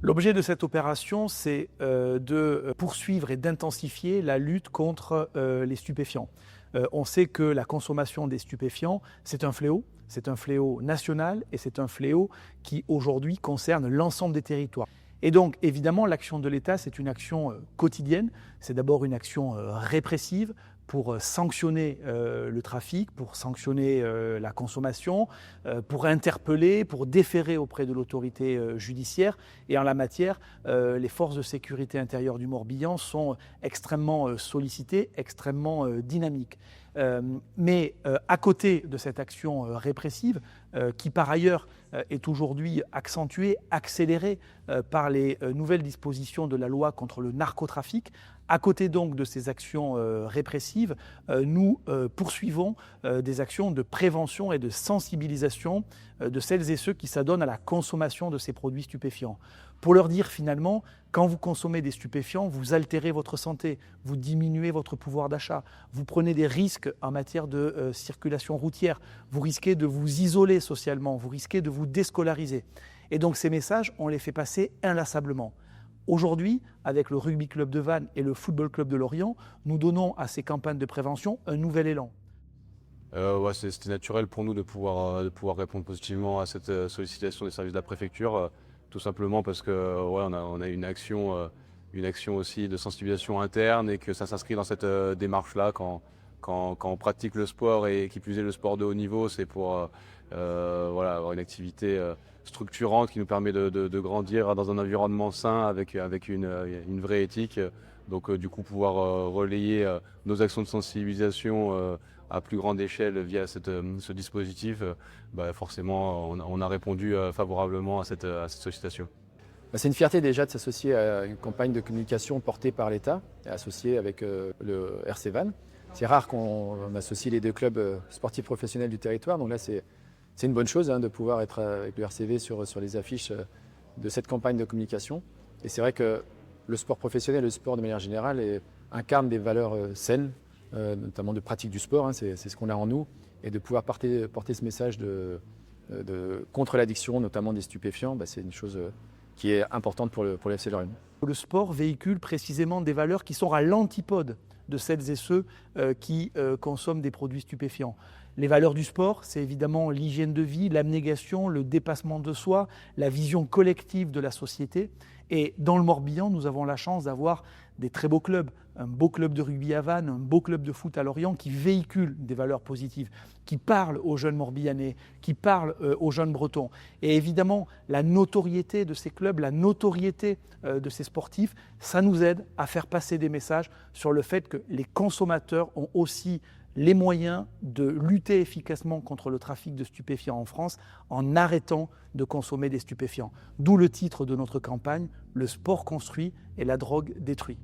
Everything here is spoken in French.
L'objet de cette opération, c'est de poursuivre et d'intensifier la lutte contre les stupéfiants. On sait que la consommation des stupéfiants, c'est un fléau national et c'est un fléau qui aujourd'hui concerne l'ensemble des territoires. Et donc évidemment l'action de l'État, c'est une action quotidienne, c'est d'abord une action répressive pour sanctionner le trafic, pour sanctionner la consommation, pour interpeller, pour déférer auprès de l'autorité judiciaire. Et en la matière, les forces de sécurité intérieure du Morbihan sont extrêmement sollicitées, extrêmement dynamiques. Mais à côté de cette action répressive, qui par ailleurs est aujourd'hui accentuée, accélérée par les nouvelles dispositions de la loi contre le narcotrafic, à côté donc de ces actions répressives, nous poursuivons des actions de prévention et de sensibilisation de celles et ceux qui s'adonnent à la consommation de ces produits stupéfiants. Pour leur dire finalement, quand vous consommez des stupéfiants, vous altérez votre santé, vous diminuez votre pouvoir d'achat, vous prenez des risques en matière de circulation routière, vous risquez de vous isoler socialement, vous risquez de vous déscolariser. Et donc ces messages, on les fait passer inlassablement. Aujourd'hui, avec le Rugby Club de Vannes et le Football Club de Lorient, nous donnons à ces campagnes de prévention un nouvel élan. C'était naturel pour nous de pouvoir répondre positivement à cette sollicitation des services de la préfecture, tout simplement parce que on a une action aussi de sensibilisation interne et que ça s'inscrit dans cette démarche-là quand on pratique le sport et qui plus est le sport de haut niveau, c'est pour avoir une activité structurante qui nous permet de grandir dans un environnement sain avec une vraie éthique. Donc du coup pouvoir relayer nos actions de sensibilisation à plus grande échelle via ce dispositif, forcément on a répondu favorablement à cette sollicitation. C'est une fierté déjà de s'associer à une campagne de communication portée par l'État, associée avec le RC Vannes. C'est rare qu'on associe les deux clubs sportifs professionnels du territoire, donc là c'est une bonne chose de pouvoir être avec le RCV sur les affiches de cette campagne de communication. Et c'est vrai que le sport professionnel, le sport de manière générale, incarne des valeurs saines, notamment de pratique du sport, c'est ce qu'on a en nous, et de pouvoir porter ce message contre l'addiction, notamment des stupéfiants, c'est une chose qui est importante pour le FC Lorient. Le sport véhicule précisément des valeurs qui sont à l'antipode de celles et ceux qui consomment des produits stupéfiants. Les valeurs du sport, c'est évidemment l'hygiène de vie, l'abnégation, le dépassement de soi, la vision collective de la société. Et dans le Morbihan, nous avons la chance d'avoir des très beaux clubs, un beau club de rugby à Vannes, un beau club de foot à Lorient qui véhiculent des valeurs positives, qui parlent aux jeunes Morbihanais, qui parlent aux jeunes Bretons. Et évidemment, la notoriété de ces clubs, la notoriété de ces sportifs, ça nous aide à faire passer des messages sur le fait que les consommateurs ont aussi les moyens de lutter efficacement contre le trafic de stupéfiants en France en arrêtant de consommer des stupéfiants. D'où le titre de notre campagne, le sport construit et la drogue détruit.